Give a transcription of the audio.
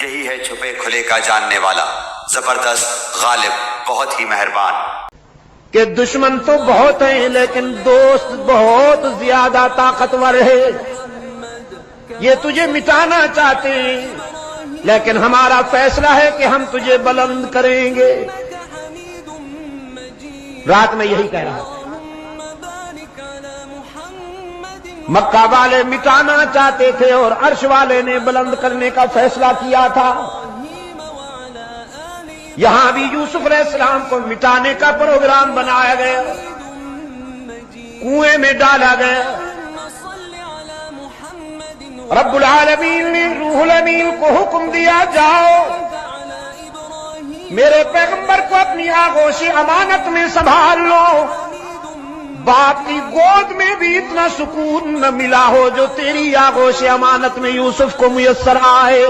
یہی ہے چھپے کھلے کا جاننے والا، زبردست، غالب، بہت ہی مہربان۔ کہ دشمن تو بہت ہیں لیکن دوست بہت زیادہ طاقتور ہے۔ یہ تجھے مٹانا چاہتے ہیں لیکن ہمارا فیصلہ ہے کہ ہم تجھے بلند کریں گے۔ رات میں یہی کہہ رہا تھا۔ مکہ والے مٹانا چاہتے تھے اور عرش والے نے بلند کرنے کا فیصلہ کیا تھا۔ یہاں بھی یوسف علیہ السلام کو مٹانے کا پروگرام بنایا گیا، کنویں میں ڈالا گیا۔ رب العالمین نے روح الامین کو حکم دیا، جاؤ میرے پیغمبر کو اپنی آغوش امانت میں سنبھال لو۔ باپ کی گود میں بھی اتنا سکون نہ ملا ہو جو تیری آغوش امانت میں یوسف کو میسر آئے۔